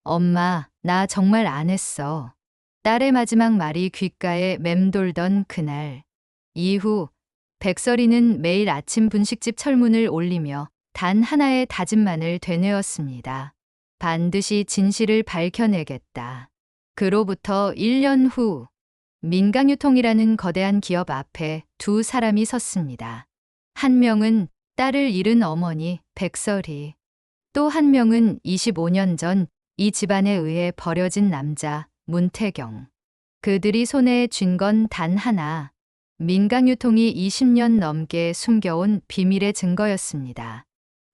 엄마, 나 정말 안 했어. 딸의 마지막 말이 귓가에 맴돌던 그날. 이후 백설이는 매일 아침 분식집 철문을 올리며 단 하나의 다짐만을 되뇌었습니다. 반드시 진실을 밝혀내겠다. 그로부터 1년 후 민강유통이라는 거대한 기업 앞에 두 사람이 섰습니다. 한 명은 딸을 잃은 어머니 백설이, 또 한 명은 25년 전 이 집안에 의해 버려진 남자 문태경. 그들이 손에 쥔 건 단 하나, 민강유통이 20년 넘게 숨겨온 비밀의 증거였습니다.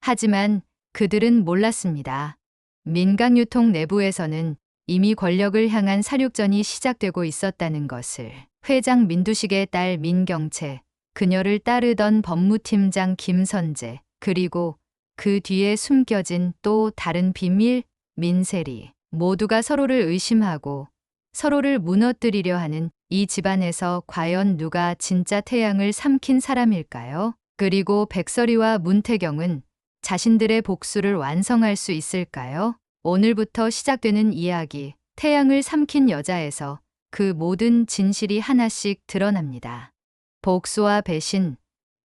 하지만 그들은 몰랐습니다. 민강유통 내부에서는 이미 권력을 향한 사륙전이 시작되고 있었다는 것을. 회장 민두식의 딸 민경채, 그녀를 따르던 법무팀장 김선재, 그리고 그 뒤에 숨겨진 또 다른 비밀, 민세리, 모두가 서로를 의심하고 서로를 무너뜨리려 하는 이 집안에서 과연 누가 진짜 태양을 삼킨 사람일까요? 그리고 백설이와 문태경은 자신들의 복수를 완성할 수 있을까요? 오늘부터 시작되는 이야기, 태양을 삼킨 여자에서 그 모든 진실이 하나씩 드러납니다. 복수와 배신,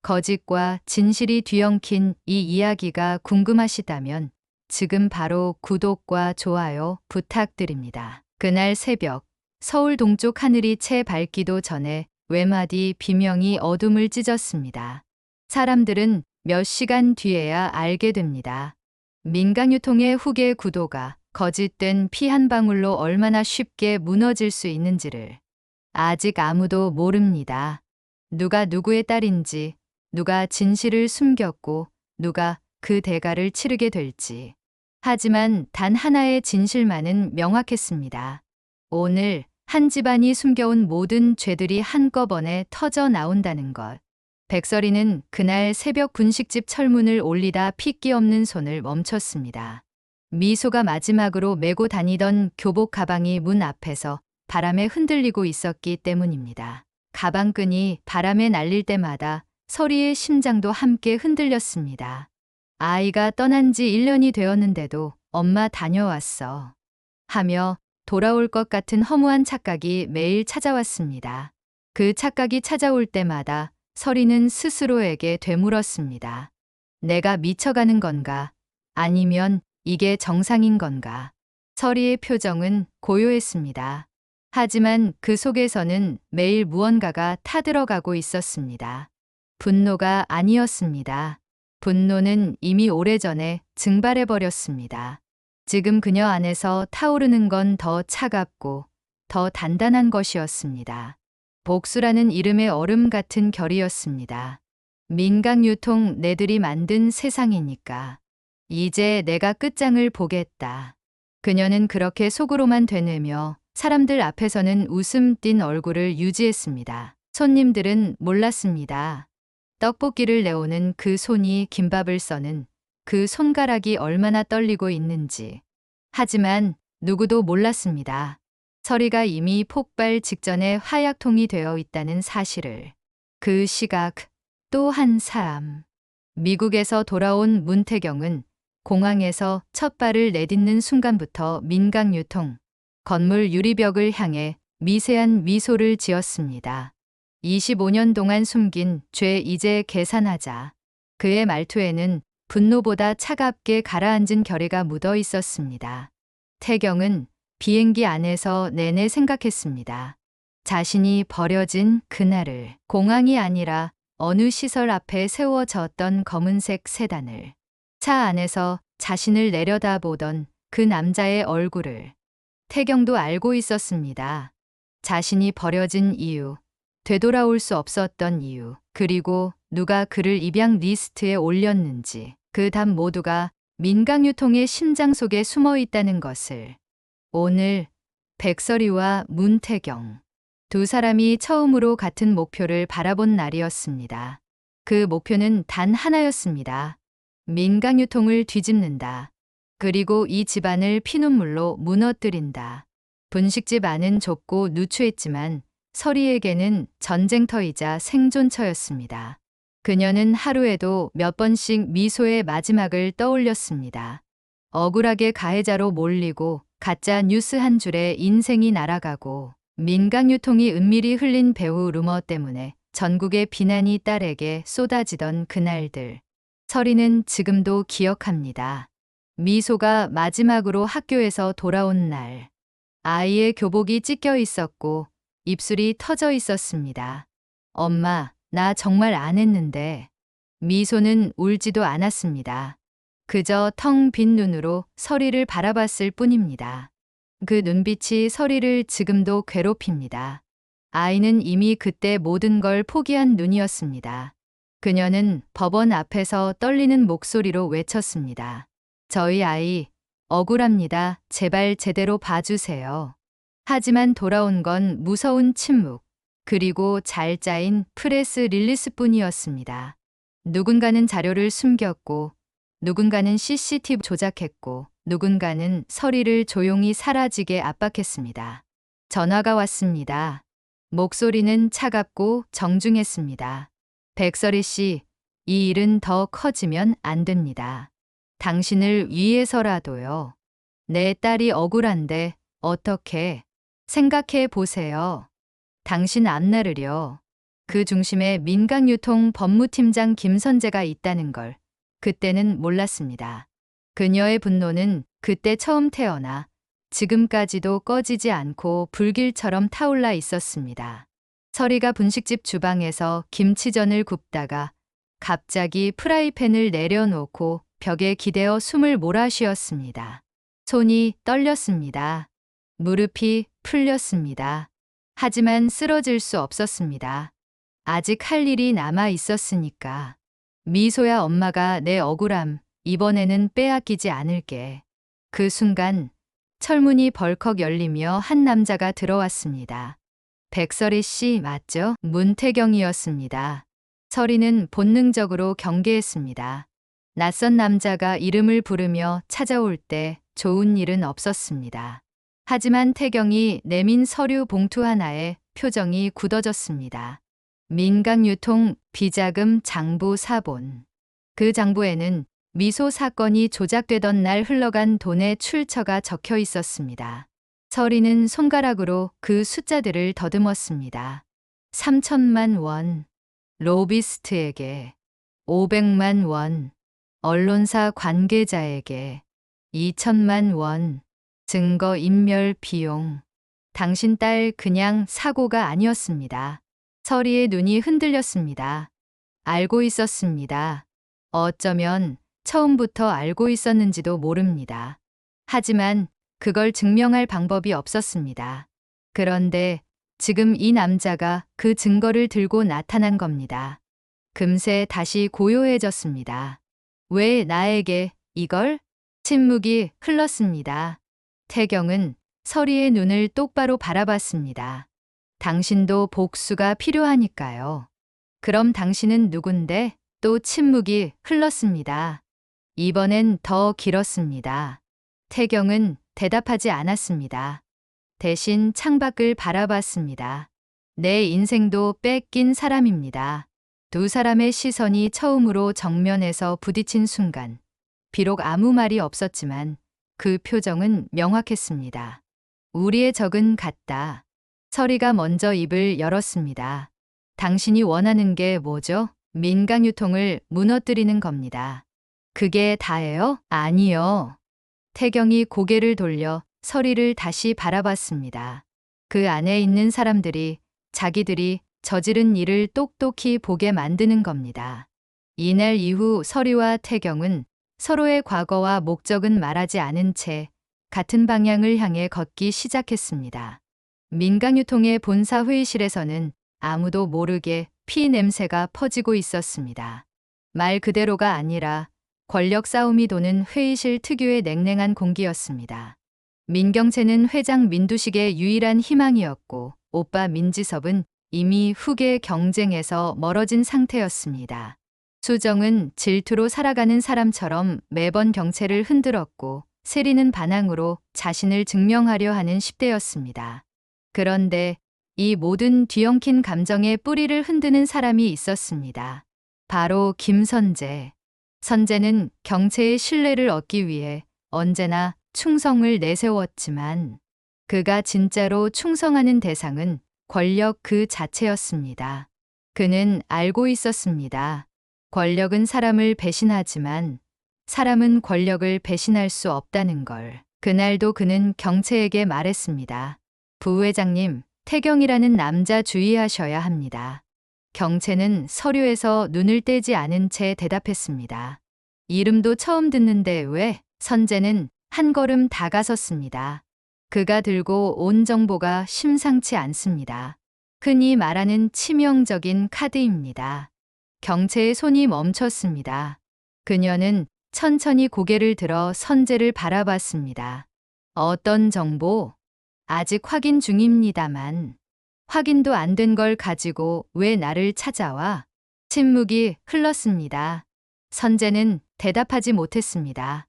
거짓과 진실이 뒤엉킨 이 이야기가 궁금하시다면 지금 바로 구독과 좋아요 부탁드립니다. 그날 새벽, 서울 동쪽 하늘이 채 밝기도 전에 외마디 비명이 어둠을 찢었습니다. 사람들은 몇 시간 뒤에야 알게 됩니다. 민강유통의 후계 구도가 거짓된 피 한 방울로 얼마나 쉽게 무너질 수 있는지를 아직 아무도 모릅니다. 누가 누구의 딸인지, 누가 진실을 숨겼고, 누가 그 대가를 치르게 될지. 하지만 단 하나의 진실만은 명확했습니다. 오늘 한 집안이 숨겨온 모든 죄들이 한꺼번에 터져 나온다는 것. 백설이는 그날 새벽 분식집 철문을 올리다 핏기 없는 손을 멈췄습니다. 미소가 마지막으로 메고 다니던 교복 가방이 문 앞에서 바람에 흔들리고 있었기 때문입니다. 가방끈이 바람에 날릴 때마다 설이의 심장도 함께 흔들렸습니다. 아이가 떠난 지 1년이 되었는데도 엄마 다녀왔어. 하며 돌아올 것 같은 허무한 착각이 매일 찾아왔습니다. 그 착각이 찾아올 때마다 설이는 스스로에게 되물었습니다. 내가 미쳐가는 건가? 아니면 이게 정상인 건가? 설이의 표정은 고요했습니다. 하지만 그 속에서는 매일 무언가가 타들어가고 있었습니다. 분노가 아니었습니다. 분노는 이미 오래전에 증발해버렸습니다. 지금 그녀 안에서 타오르는 건 더 차갑고 더 단단한 것이었습니다. 복수라는 이름의 얼음 같은 결이었습니다. 민강유통 내들이 만든 세상이니까. 이제 내가 끝장을 보겠다. 그녀는 그렇게 속으로만 되뇌며 사람들 앞에서는 웃음 띤 얼굴을 유지했습니다. 손님들은 몰랐습니다. 떡볶이를 내오는 그 손이 김밥을 써는 그 손가락이 얼마나 떨리고 있는지. 하지만 누구도 몰랐습니다. 설이가 이미 폭발 직전에 화약통이 되어 있다는 사실을. 그 시각, 또 한 사람. 미국에서 돌아온 문태경은 공항에서 첫 발을 내딛는 순간부터 민강유통, 건물 유리벽을 향해 미세한 미소를 지었습니다. 25년 동안 숨긴 죄 이제 계산하자. 그의 말투에는 분노보다 차갑게 가라앉은 결의가 묻어 있었습니다. 태경은 비행기 안에서 내내 생각했습니다. 자신이 버려진 그날을, 공항이 아니라 어느 시설 앞에 세워졌던 검은색 세단을, 차 안에서 자신을 내려다보던 그 남자의 얼굴을. 태경도 알고 있었습니다. 자신이 버려진 이유, 되돌아올 수 없었던 이유, 그리고 누가 그를 입양 리스트에 올렸는지, 그 답 모두가 민강유통의 심장 속에 숨어 있다는 것을. 오늘 백설이와 문태경, 두 사람이 처음으로 같은 목표를 바라본 날이었습니다. 그 목표는 단 하나였습니다. 민강유통을 뒤집는다. 그리고 이 집안을 피눈물로 무너뜨린다. 분식집 안은 좁고 누추했지만 설이에게는 전쟁터이자 생존처였습니다. 그녀는 하루에도 몇 번씩 미소의 마지막을 떠올렸습니다. 억울하게 가해자로 몰리고 가짜 뉴스 한 줄에 인생이 날아가고 민강유통이 은밀히 흘린 배우 루머 때문에 전국의 비난이 딸에게 쏟아지던 그날들. 설이는 지금도 기억합니다. 미소가 마지막으로 학교에서 돌아온 날. 아이의 교복이 찢겨 있었고 입술이 터져 있었습니다. 엄마, 나 정말 안 했는데. 미소는 울지도 않았습니다. 그저 텅 빈 눈으로 설이를 바라봤을 뿐입니다. 그 눈빛이 설이를 지금도 괴롭힙니다. 아이는 이미 그때 모든 걸 포기한 눈이었습니다. 그녀는 법원 앞에서 떨리는 목소리로 외쳤습니다. 저희 아이, 억울합니다. 제발 제대로 봐주세요. 하지만 돌아온 건 무서운 침묵, 그리고 잘 짜인 프레스 릴리스뿐이었습니다. 누군가는 자료를 숨겼고, 누군가는 CCTV 조작했고, 누군가는 설이를 조용히 사라지게 압박했습니다. 전화가 왔습니다. 목소리는 차갑고 정중했습니다. 백설이 씨, 이 일은 더 커지면 안 됩니다. 당신을 위해서라도요. 내 딸이 억울한데 어떻게 생각해 보세요. 당신 앞나르려. 그 중심에 민강유통 법무팀장 김선재가 있다는 걸 그때는 몰랐습니다. 그녀의 분노는 그때 처음 태어나 지금까지도 꺼지지 않고 불길처럼 타올라 있었습니다. 설이가 분식집 주방에서 김치전을 굽다가 갑자기 프라이팬을 내려놓고 벽에 기대어 숨을 몰아쉬었습니다. 손이 떨렸습니다. 무릎이 풀렸습니다. 하지만 쓰러질 수 없었습니다. 아직 할 일이 남아 있었으니까. 미소야, 엄마가 내 억울함 이번에는 빼앗기지 않을게. 그 순간 철문이 벌컥 열리며 한 남자가 들어왔습니다. 백설이 씨 맞죠? 문태경이었습니다. 설이는 본능적으로 경계했습니다. 낯선 남자가 이름을 부르며 찾아올 때 좋은 일은 없었습니다. 하지만 태경이 내민 서류 봉투 하나에 표정이 굳어졌습니다. 민강유통 비자금 장부 사본. 그 장부에는 미소 사건이 조작되던 날 흘러간 돈의 출처가 적혀 있었습니다. 설이는 손가락으로 그 숫자들을 더듬었습니다. 3천만 원, 로비스트에게, 500만 원, 언론사 관계자에게, 2천만 원, 증거인멸 비용. 당신 딸 그냥 사고가 아니었습니다. 설이의 눈이 흔들렸습니다. 알고 있었습니다. 어쩌면 처음부터 알고 있었는지도 모릅니다. 하지만 그걸 증명할 방법이 없었습니다. 그런데 지금 이 남자가 그 증거를 들고 나타난 겁니다. 금세 다시 고요해졌습니다. 왜 나에게 이걸? 침묵이 흘렀습니다. 태경은 설이의 눈을 똑바로 바라봤습니다. 당신도 복수가 필요하니까요. 그럼 당신은 누군데? 또 침묵이 흘렀습니다. 이번엔 더 길었습니다. 태경은 대답하지 않았습니다. 대신 창밖을 바라봤습니다. 내 인생도 뺏긴 사람입니다. 두 사람의 시선이 처음으로 정면에서 부딪힌 순간, 비록 아무 말이 없었지만 그 표정은 명확했습니다. 우리의 적은 같다. 설이가 먼저 입을 열었습니다. 당신이 원하는 게 뭐죠? 민강유통을 무너뜨리는 겁니다. 그게 다예요? 아니요. 태경이 고개를 돌려 설이를 다시 바라봤습니다. 그 안에 있는 사람들이 자기들이 저지른 일을 똑똑히 보게 만드는 겁니다. 이날 이후 설이와 태경은 서로의 과거와 목적은 말하지 않은 채 같은 방향을 향해 걷기 시작했습니다. 민강유통의 본사 회의실에서는 아무도 모르게 피 냄새가 퍼지고 있었습니다. 말 그대로가 아니라 권력 싸움이 도는 회의실 특유의 냉랭한 공기였습니다. 민경채는 회장 민두식의 유일한 희망이었고 오빠 민지섭은 이미 후계 경쟁에서 멀어진 상태였습니다. 수정은 질투로 살아가는 사람처럼 매번 경채를 흔들었고 세리는 반항으로 자신을 증명하려 하는 10대였습니다. 그런데 이 모든 뒤엉킨 감정의 뿌리를 흔드는 사람이 있었습니다. 바로 김선재. 선재는 경채의 신뢰를 얻기 위해 언제나 충성을 내세웠지만 그가 진짜로 충성하는 대상은 권력 그 자체였습니다. 그는 알고 있었습니다. 권력은 사람을 배신하지만 사람은 권력을 배신할 수 없다는 걸. 그날도 그는 경채에게 말했습니다. 부회장님, 태경이라는 남자 주의하셔야 합니다. 경채는 서류에서 눈을 떼지 않은 채 대답했습니다. 이름도 처음 듣는데 왜? 선재는 한 걸음 다가섰습니다. 그가 들고 온 정보가 심상치 않습니다. 흔히 말하는 치명적인 카드입니다. 경채의 손이 멈췄습니다. 그녀는 천천히 고개를 들어 선재를 바라봤습니다. 어떤 정보? 아직 확인 중입니다만. 확인도 안 된 걸 가지고 왜 나를 찾아와? 침묵이 흘렀습니다. 선재는 대답하지 못했습니다.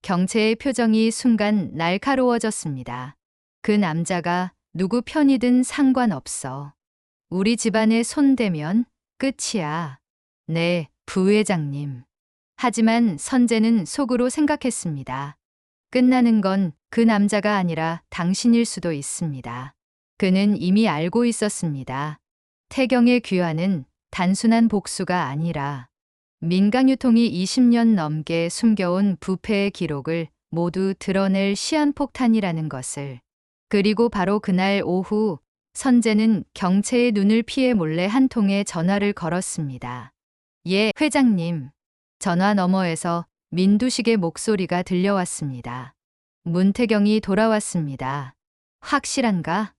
경채의 표정이 순간 날카로워졌습니다. 그 남자가 누구 편이든 상관없어. 우리 집안에 손대면 끝이야. 네, 부회장님. 하지만 선재는 속으로 생각했습니다. 끝나는 건 그 남자가 아니라 당신일 수도 있습니다. 그는 이미 알고 있었습니다. 태경의 귀환은 단순한 복수가 아니라 민간유통이 20년 넘게 숨겨온 부패의 기록을 모두 드러낼 시한폭탄이라는 것을. 그리고 바로 그날 오후 선재는 경채의 눈을 피해 몰래 한 통의 전화를 걸었습니다. 예, 회장님. 전화 너머에서 민두식의 목소리가 들려왔습니다. 문태경이 돌아왔습니다. 확실한가?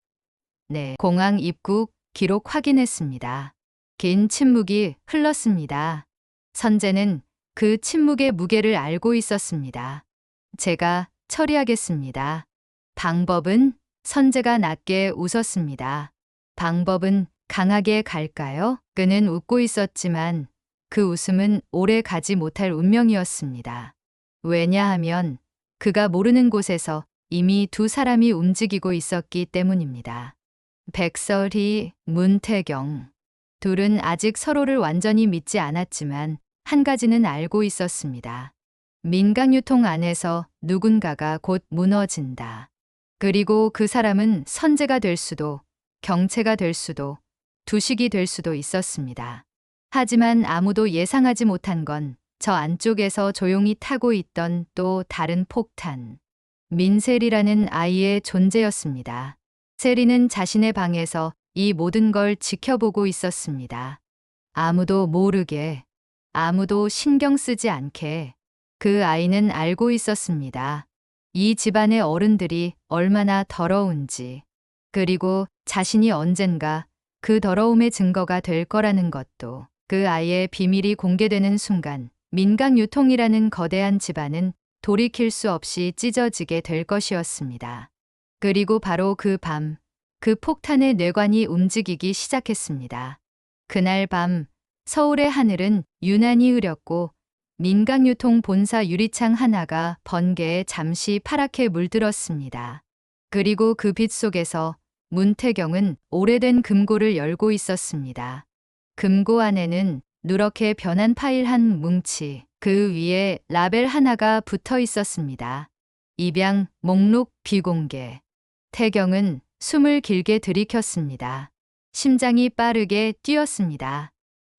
네, 공항 입국 기록 확인했습니다. 긴 침묵이 흘렀습니다. 선재는 그 침묵의 무게를 알고 있었습니다. 제가 처리하겠습니다. 방법은? 선재가 낮게 웃었습니다. 방법은 강하게 갈까요? 그는 웃고 있었지만 그 웃음은 오래 가지 못할 운명이었습니다. 왜냐하면 그가 모르는 곳에서 이미 두 사람이 움직이고 있었기 때문입니다. 백설희, 문태경. 둘은 아직 서로를 완전히 믿지 않았지만 한 가지는 알고 있었습니다. 민간유통 안에서 누군가가 곧 무너진다. 그리고 그 사람은 선재가 될 수도, 경채가 될 수도, 두식이 될 수도 있었습니다. 하지만 아무도 예상하지 못한 건 저 안쪽에서 조용히 타고 있던 또 다른 폭탄. 민셀이라는 아이의 존재였습니다. 세리는 자신의 방에서 이 모든 걸 지켜보고 있었습니다. 아무도 모르게, 아무도 신경 쓰지 않게. 그 아이는 알고 있었습니다. 이 집안의 어른들이 얼마나 더러운지, 그리고 자신이 언젠가 그 더러움의 증거가 될 거라는 것도. 그 아이의 비밀이 공개되는 순간 민간유통이라는 거대한 집안은 돌이킬 수 없이 찢어지게 될 것이었습니다. 그리고 바로 그 밤, 그 폭탄의 뇌관이 움직이기 시작했습니다. 그날 밤 서울의 하늘은 유난히 흐렸고 민간유통 본사 유리창 하나가 번개에 잠시 파랗게 물들었습니다. 그리고 그 빛 속에서 문태경은 오래된 금고를 열고 있었습니다. 금고 안에는 누렇게 변한 파일 한 뭉치, 그 위에 라벨 하나가 붙어 있었습니다. 입양, 목록, 비공개. 태경은 숨을 길게 들이켰습니다. 심장이 빠르게 뛰었습니다.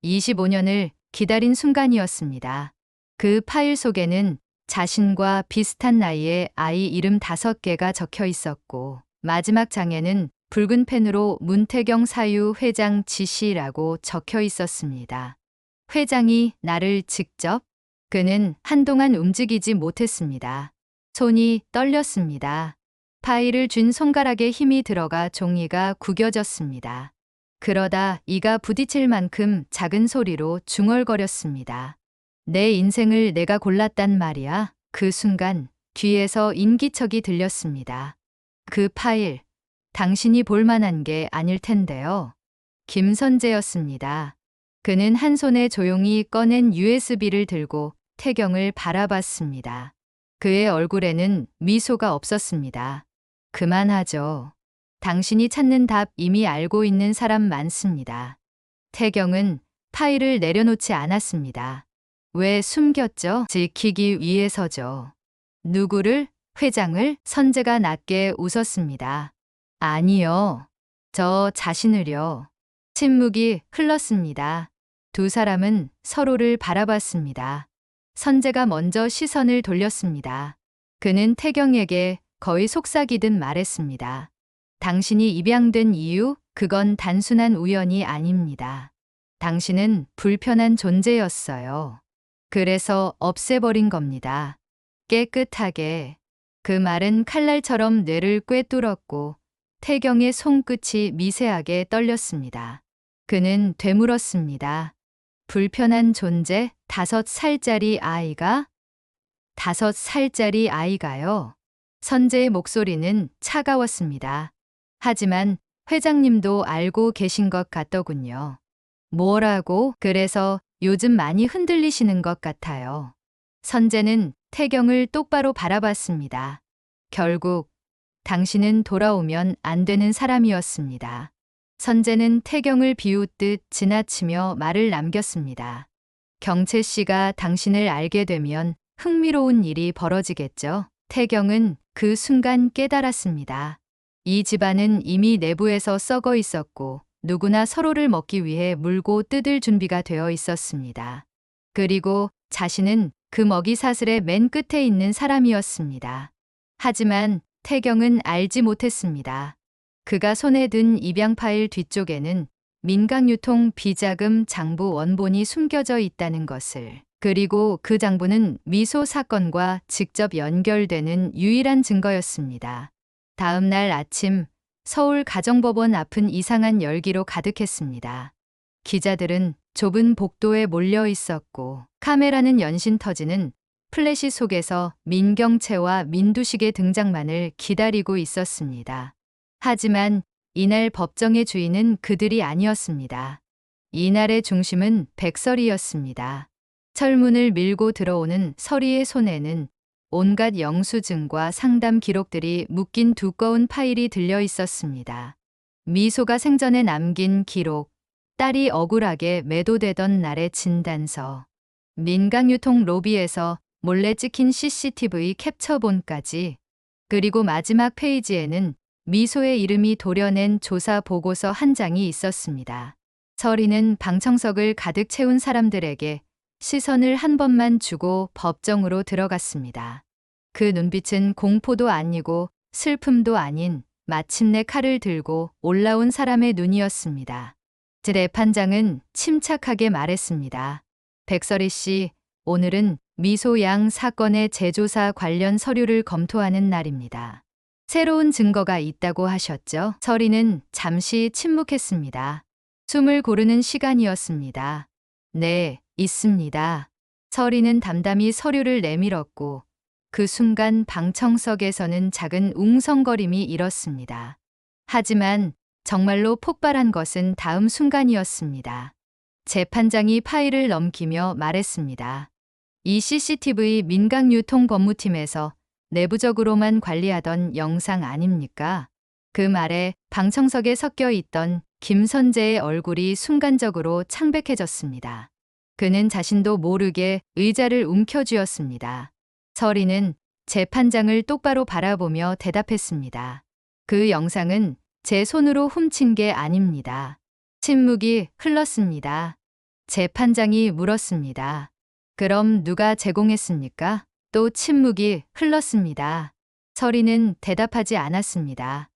25년을 기다린 순간이었습니다. 그 파일 속에는 자신과 비슷한 나이의 아이 이름 5개가 적혀 있었고 마지막 장에는 붉은 펜으로 문태경 사유 회장 지시라고 적혀 있었습니다. 회장이 나를 직접? 그는 한동안 움직이지 못했습니다. 손이 떨렸습니다. 파일을 쥔 손가락에 힘이 들어가 종이가 구겨졌습니다. 그러다 이가 부딪힐 만큼 작은 소리로 중얼거렸습니다. 내 인생을 내가 골랐단 말이야. 그 순간 뒤에서 인기척이 들렸습니다. 그 파일, 당신이 볼 만한 게 아닐 텐데요. 김선재였습니다. 그는 한 손에 조용히 꺼낸 USB를 들고 태경을 바라봤습니다. 그의 얼굴에는 미소가 없었습니다. 그만하죠. 당신이 찾는 답 이미 알고 있는 사람 많습니다. 태경은 파일을 내려놓지 않았습니다. 왜 숨겼죠? 지키기 위해서죠. 누구를? 회장을? 선재가 낮게 웃었습니다. 아니요. 저 자신을요. 침묵이 흘렀습니다. 두 사람은 서로를 바라봤습니다. 선재가 먼저 시선을 돌렸습니다. 그는 태경에게 거의 속삭이듯 말했습니다. 당신이 입양된 이유, 그건 단순한 우연이 아닙니다. 당신은 불편한 존재였어요. 그래서 없애버린 겁니다. 깨끗하게. 그 말은 칼날처럼 뇌를 꿰뚫었고 태경의 손끝이 미세하게 떨렸습니다. 그는 되물었습니다. 불편한 존재, 5살짜리 아이가? 5살짜리 아이가요? 선재의 목소리는 차가웠습니다. 하지만 회장님도 알고 계신 것 같더군요. 뭐라고? 그래서 요즘 많이 흔들리시는 것 같아요. 선재는 태경을 똑바로 바라봤습니다. 결국 당신은 돌아오면 안 되는 사람이었습니다. 선재는 태경을 비웃듯 지나치며 말을 남겼습니다. 경채 씨가 당신을 알게 되면 흥미로운 일이 벌어지겠죠. 태경은 그 순간 깨달았습니다. 이 집안은 이미 내부에서 썩어 있었고 누구나 서로를 먹기 위해 물고 뜯을 준비가 되어 있었습니다. 그리고 자신은 그 먹이 사슬의 맨 끝에 있는 사람이었습니다. 하지만 태경은 알지 못했습니다. 그가 손에 든 입양 파일 뒤쪽에는 민강유통 비자금 장부 원본이 숨겨져 있다는 것을, 그리고 그 장부는 미소 사건과 직접 연결되는 유일한 증거였습니다. 다음 날 아침 서울 가정법원 앞은 이상한 열기로 가득했습니다. 기자들은 좁은 복도에 몰려 있었고 카메라는 연신 터지는 플래시 속에서 민경채와 민두식의 등장만을 기다리고 있었습니다. 하지만 이날 법정의 주인은 그들이 아니었습니다. 이날의 중심은 백설이였습니다. 철문을 밀고 들어오는 서리의 손에는 온갖 영수증과 상담 기록들이 묶인 두꺼운 파일이 들려 있었습니다. 미소가 생전에 남긴 기록, 딸이 억울하게 매도되던 날의 진단서, 민강유통 로비에서 몰래 찍힌 CCTV 캡처본까지, 그리고 마지막 페이지에는 미소의 이름이 도려낸 조사 보고서 한 장이 있었습니다. 서리는 방청석을 가득 채운 사람들에게 시선을 한 번만 주고 법정으로 들어갔습니다. 그 눈빛은 공포도 아니고 슬픔도 아닌 마침내 칼을 들고 올라온 사람의 눈이었습니다. 재판장은 침착하게 말했습니다. 백설이 씨, 오늘은 미소 양 사건의 재조사 관련 서류를 검토하는 날입니다. 새로운 증거가 있다고 하셨죠? 서리는 잠시 침묵했습니다. 숨을 고르는 시간이었습니다. 네, 있습니다. 서리는 담담히 서류를 내밀었고 그 순간 방청석에서는 작은 웅성거림이 일었습니다. 하지만 정말로 폭발한 것은 다음 순간이었습니다. 재판장이 파일을 넘기며 말했습니다. 이 CCTV 민강유통법무팀에서 내부적으로만 관리하던 영상 아닙니까? 그 말에 방청석에 섞여 있던 김선재의 얼굴이 순간적으로 창백해졌습니다. 그는 자신도 모르게 의자를 움켜쥐었습니다. 서리는 재판장을 똑바로 바라보며 대답했습니다. 그 영상은 제 손으로 훔친 게 아닙니다. 침묵이 흘렀습니다. 재판장이 물었습니다. 그럼 누가 제공했습니까? 또 침묵이 흘렀습니다. 서리는 대답하지 않았습니다.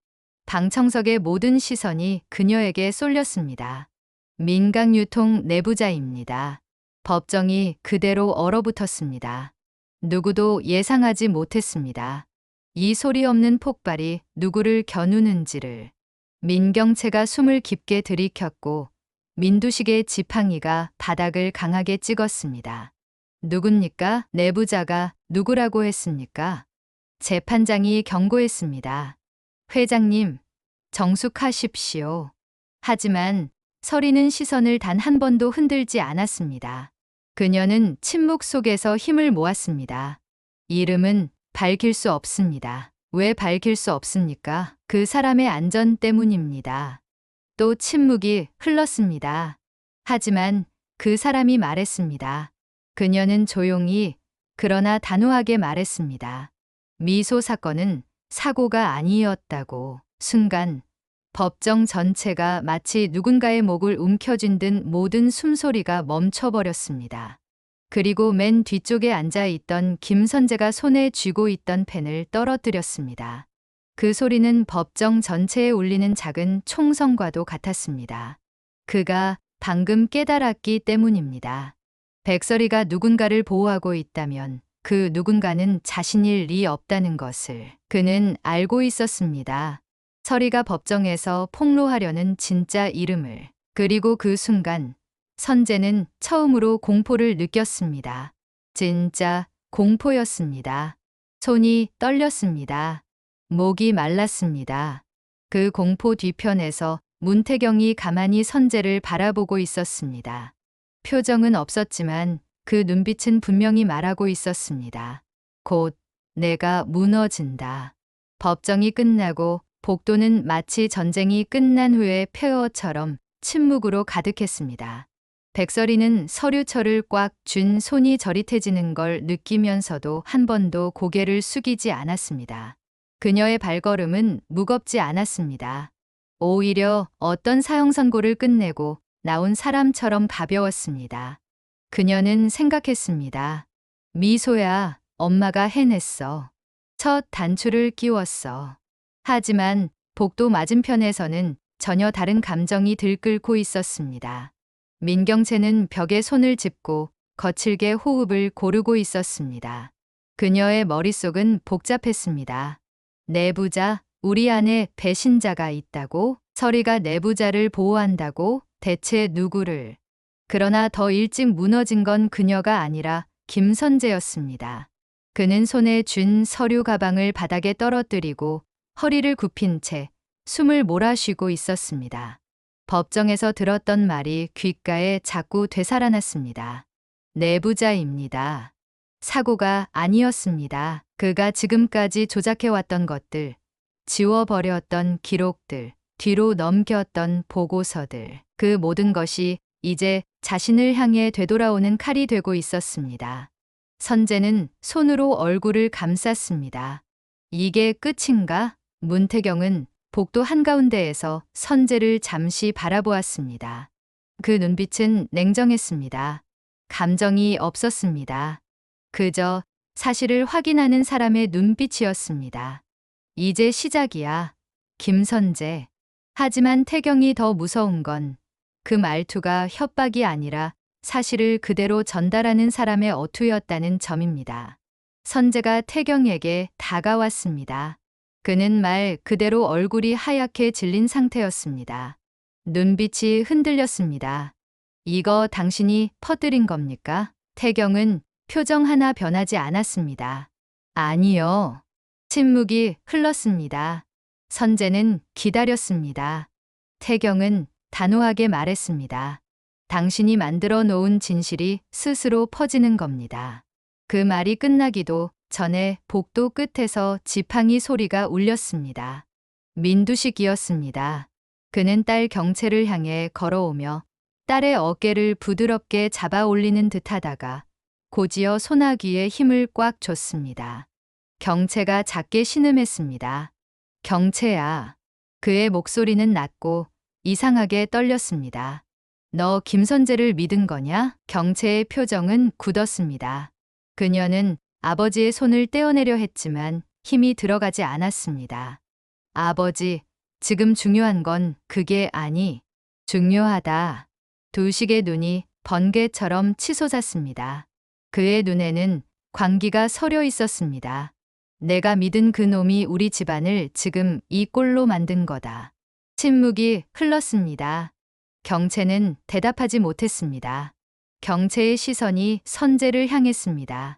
방청석의 모든 시선이 그녀에게 쏠렸습니다. 민강유통 내부자입니다. 법정이 그대로 얼어붙었습니다. 누구도 예상하지 못했습니다. 이 소리 없는 폭발이 누구를 겨누는지를. 민경채가 숨을 깊게 들이켰고 민두식의 지팡이가 바닥을 강하게 찍었습니다. 누굽니까? 내부자가 누구라고 했습니까? 재판장이 경고했습니다. 회장님, 정숙하십시오. 하지만 서리는 시선을 단 한 번도 흔들지 않았습니다. 그녀는 침묵 속에서 힘을 모았습니다. 이름은 밝힐 수 없습니다. 왜 밝힐 수 없습니까? 그 사람의 안전 때문입니다. 또 침묵이 흘렀습니다. 하지만 그 사람이 말했습니다. 그녀는 조용히 그러나 단호하게 말했습니다. 미소 사건은 사고가 아니었다고. 순간 법정 전체가 마치 누군가의 목을 움켜쥔 듯 모든 숨소리가 멈춰버렸습니다. 그리고 맨 뒤쪽에 앉아 있던 김선재가 손에 쥐고 있던 펜을 떨어뜨렸습니다. 그 소리는 법정 전체에 울리는 작은 총성과도 같았습니다. 그가 방금 깨달았기 때문입니다. 백설이가 누군가를 보호하고 있다면 그 누군가는 자신일 리 없다는 것을 그는 알고 있었습니다. 설이가 법정에서 폭로하려는 진짜 이름을. 그리고 그 순간 선재는 처음으로 공포를 느꼈습니다. 진짜 공포였습니다. 손이 떨렸습니다. 목이 말랐습니다. 그 공포 뒤편에서 문태경이 가만히 선재를 바라보고 있었습니다. 표정은 없었지만 그 눈빛은 분명히 말하고 있었습니다. 곧 내가 무너진다. 법정이 끝나고 복도는 마치 전쟁이 끝난 후의 폐허처럼 침묵으로 가득했습니다. 백설이는 서류철을 꽉 쥔 손이 저릿해지는 걸 느끼면서도 한 번도 고개를 숙이지 않았습니다. 그녀의 발걸음은 무겁지 않았습니다. 오히려 어떤 사형선고를 끝내고 나온 사람처럼 가벼웠습니다. 그녀는 생각했습니다. 미소야, 엄마가 해냈어. 첫 단추를 끼웠어. 하지만 복도 맞은편에서는 전혀 다른 감정이 들끓고 있었습니다. 민경채는 벽에 손을 짚고 거칠게 호흡을 고르고 있었습니다. 그녀의 머릿속은 복잡했습니다. 내부자, 우리 안에 배신자가 있다고? 설이가 내부자를 보호한다고? 대체 누구를? 그러나 더 일찍 무너진 건 그녀가 아니라 김선재였습니다. 그는 손에 쥔 서류 가방을 바닥에 떨어뜨리고 허리를 굽힌 채 숨을 몰아쉬고 있었습니다. 법정에서 들었던 말이 귓가에 자꾸 되살아났습니다. 내부자입니다. 사고가 아니었습니다. 그가 지금까지 조작해왔던 것들, 지워버렸던 기록들, 뒤로 넘겼던 보고서들, 그 모든 것이 이제 자신을 향해 되돌아오는 칼이 되고 있었습니다. 선재는 손으로 얼굴을 감쌌습니다. 이게 끝인가? 문태경은 복도 한가운데에서 선재를 잠시 바라보았습니다. 그 눈빛은 냉정했습니다. 감정이 없었습니다. 그저 사실을 확인하는 사람의 눈빛이었습니다. 이제 시작이야, 김선재. 하지만 태경이 더 무서운 건 그 말투가 협박이 아니라 사실을 그대로 전달하는 사람의 어투였다는 점입니다. 선재가 태경에게 다가왔습니다. 그는 말 그대로 얼굴이 하얗게 질린 상태였습니다. 눈빛이 흔들렸습니다. 이거 당신이 퍼뜨린 겁니까? 태경은 표정 하나 변하지 않았습니다. 아니요. 침묵이 흘렀습니다. 선재는 기다렸습니다. 태경은 단호하게 말했습니다. 당신이 만들어 놓은 진실이 스스로 퍼지는 겁니다. 그 말이 끝나기도 전에 복도 끝에서 지팡이 소리가 울렸습니다. 민두식이었습니다. 그는 딸 경채를 향해 걸어오며 딸의 어깨를 부드럽게 잡아 올리는 듯하다가 곧이어 소나귀에 힘을 꽉 줬습니다. 경채가 작게 신음했습니다. 경채야. 그의 목소리는 낮고 이상하게 떨렸습니다. 너 김선재를 믿은 거냐? 경채의 표정은 굳었습니다. 그녀는 아버지의 손을 떼어내려 했지만 힘이 들어가지 않았습니다. 아버지, 지금 중요한 건 그게 아니. 중요하다. 두식의 눈이 번개처럼 치솟았습니다. 그의 눈에는 광기가 서려 있었습니다. 내가 믿은 그 놈이 우리 집안을 지금 이 꼴로 만든 거다. 침묵이 흘렀습니다. 경채는 대답하지 못했습니다. 경채의 시선이 선재를 향했습니다.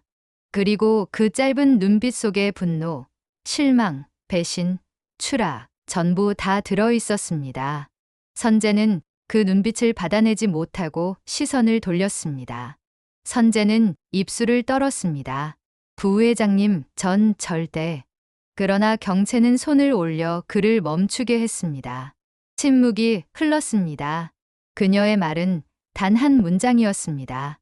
그리고 그 짧은 눈빛 속에 분노, 실망, 배신, 추락, 전부 다 들어 있었습니다. 선재는 그 눈빛을 받아내지 못하고 시선을 돌렸습니다. 선재는 입술을 떨었습니다. 부회장님, 전 절대. 그러나 경채는 손을 올려 그를 멈추게 했습니다. 침묵이 흘렀습니다. 그녀의 말은 단 한 문장이었습니다.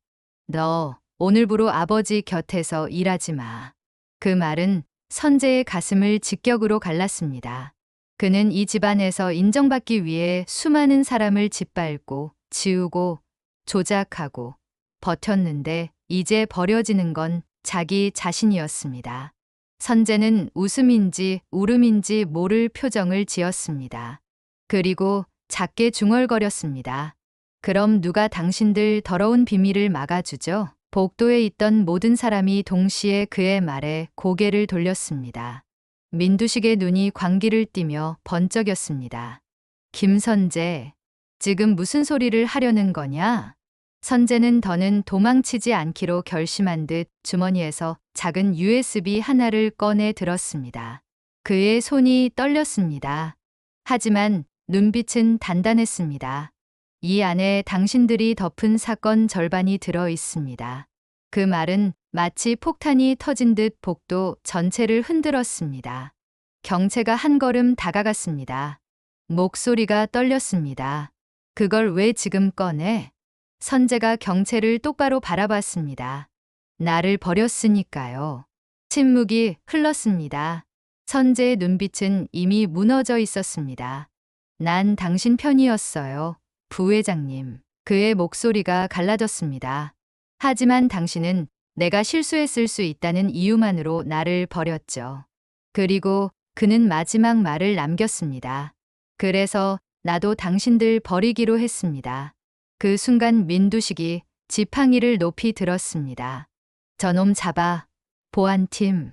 너 오늘부로 아버지 곁에서 일하지 마. 그 말은 선재의 가슴을 직격으로 갈랐습니다. 그는 이 집안에서 인정받기 위해 수많은 사람을 짓밟고 지우고 조작하고 버텼는데 이제 버려지는 건 자기 자신이었습니다. 선재는 웃음인지 울음인지 모를 표정을 지었습니다. 그리고 작게 중얼거렸습니다. 그럼 누가 당신들 더러운 비밀을 막아주죠? 복도에 있던 모든 사람이 동시에 그의 말에 고개를 돌렸습니다. 민두식의 눈이 광기를 띠며 번쩍였습니다. 김선재, 지금 무슨 소리를 하려는 거냐? 선재는 더는 도망치지 않기로 결심한 듯 주머니에서 작은 USB 하나를 꺼내 들었습니다. 그의 손이 떨렸습니다. 하지만 눈빛은 단단했습니다. 이 안에 당신들이 덮은 사건 절반이 들어 있습니다. 그 말은 마치 폭탄이 터진 듯 복도 전체를 흔들었습니다. 경체가 한 걸음 다가갔습니다. 목소리가 떨렸습니다. 그걸 왜 지금 꺼내? 선재가 경체를 똑바로 바라봤습니다. 나를 버렸으니까요. 침묵이 흘렀습니다. 선재의 눈빛은 이미 무너져 있었습니다. 난 당신 편이었어요, 부회장님. 그의 목소리가 갈라졌습니다. 하지만 당신은 내가 실수했을 수 있다는 이유만으로 나를 버렸죠. 그리고 그는 마지막 말을 남겼습니다. 그래서 나도 당신들 버리기로 했습니다. 그 순간 민두식이 지팡이를 높이 들었습니다. 저놈 잡아, 보안팀.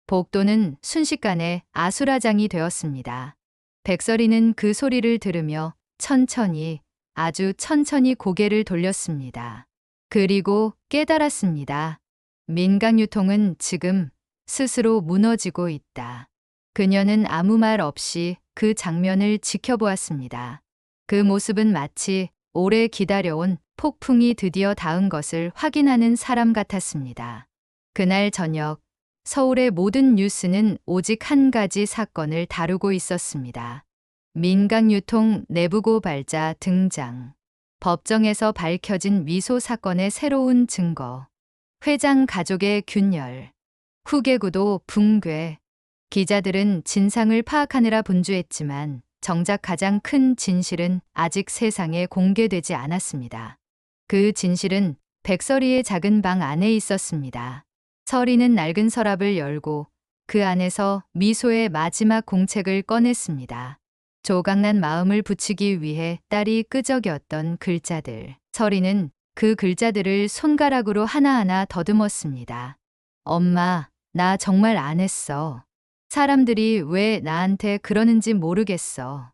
복도는 순식간에 아수라장이 되었습니다. 백설이는 그 소리를 들으며 천천히, 아주 천천히 고개를 돌렸습니다. 그리고 깨달았습니다. 민강유통은 지금 스스로 무너지고 있다. 그녀는 아무 말 없이 그 장면을 지켜보았습니다. 그 모습은 마치 오래 기다려온 폭풍이 드디어 닿은 것을 확인하는 사람 같았습니다. 그날 저녁, 서울의 모든 뉴스는 오직 한 가지 사건을 다루고 있었습니다. 민강유통 내부 고발자 등장. 법정에서 밝혀진 미소 사건의 새로운 증거. 회장 가족의 균열. 후계구도 붕괴. 기자들은 진상을 파악하느라 분주했지만 정작 가장 큰 진실은 아직 세상에 공개되지 않았습니다. 그 진실은 백설이의 작은 방 안에 있었습니다. 설이는 낡은 서랍을 열고 그 안에서 미소의 마지막 공책을 꺼냈습니다. 조각난 마음을 붙이기 위해 딸이 끄적였던 글자들. 설이는 그 글자들을 손가락으로 하나하나 더듬었습니다. 엄마, 나 정말 안 했어. 사람들이 왜 나한테 그러는지 모르겠어.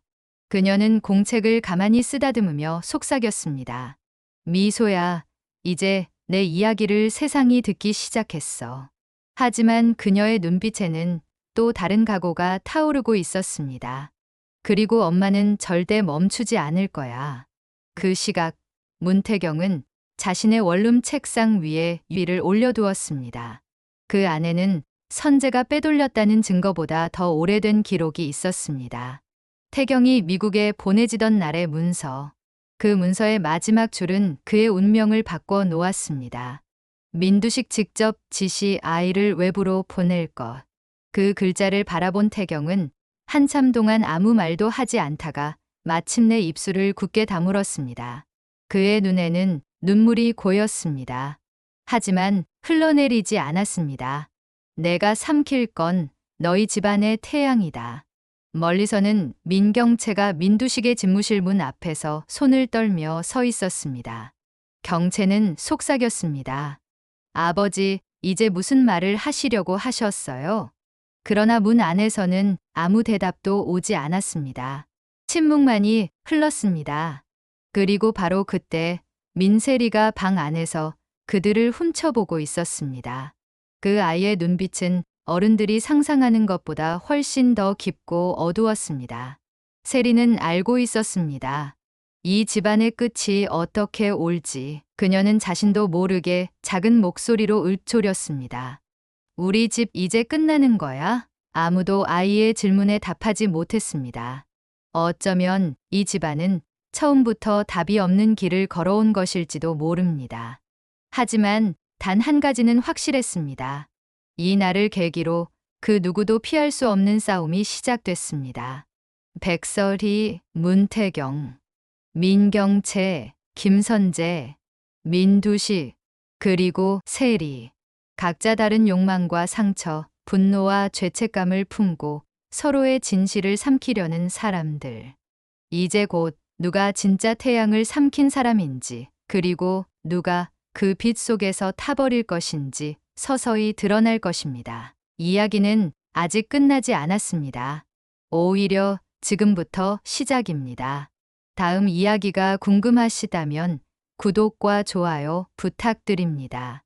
그녀는 공책을 가만히 쓰다듬으며 속삭였습니다. 미소야, 이제 내 이야기를 세상이 듣기 시작했어. 하지만 그녀의 눈빛에는 또 다른 각오가 타오르고 있었습니다. 그리고 엄마는 절대 멈추지 않을 거야. 그 시각, 문태경은 자신의 원룸 책상 위에 위를 올려두었습니다. 그 안에는 선재가 빼돌렸다는 증거보다 더 오래된 기록이 있었습니다. 태경이 미국에 보내지던 날의 문서. 그 문서의 마지막 줄은 그의 운명을 바꿔 놓았습니다. 민두식 직접 지시 아이를 외부로 보낼 것. 그 글자를 바라본 태경은 한참 동안 아무 말도 하지 않다가 마침내 입술을 굳게 다물었습니다. 그의 눈에는 눈물이 고였습니다. 하지만 흘러내리지 않았습니다. 내가 삼킬 건 너희 집안의 태양이다. 멀리서는 민경채가 민두식의 집무실 문 앞에서 손을 떨며 서 있었습니다. 경채는 속삭였습니다. 아버지, 이제 무슨 말을 하시려고 하셨어요? 그러나 문 안에서는 아무 대답도 오지 않았습니다. 침묵만이 흘렀습니다. 그리고 바로 그때 민세리가 방 안에서 그들을 훔쳐보고 있었습니다. 그 아이의 눈빛은 어른들이 상상하는 것보다 훨씬 더 깊고 어두웠습니다. 세리는 알고 있었습니다. 이 집안의 끝이 어떻게 올지. 그녀는 자신도 모르게 작은 목소리로 읊조렸습니다. 우리 집 이제 끝나는 거야? 아무도 아이의 질문에 답하지 못했습니다. 어쩌면 이 집안은 처음부터 답이 없는 길을 걸어온 것일지도 모릅니다. 하지만 단 한 가지는 확실했습니다. 이 날을 계기로 그 누구도 피할 수 없는 싸움이 시작됐습니다. 백설이, 문태경, 민경채, 김선재, 민두식, 그리고 세리. 각자 다른 욕망과 상처, 분노와 죄책감을 품고 서로의 진실을 삼키려는 사람들. 이제 곧 누가 진짜 태양을 삼킨 사람인지, 그리고 누가 그 빛 속에서 타버릴 것인지 서서히 드러날 것입니다. 이야기는 아직 끝나지 않았습니다. 오히려 지금부터 시작입니다. 다음 이야기가 궁금하시다면 구독과 좋아요 부탁드립니다.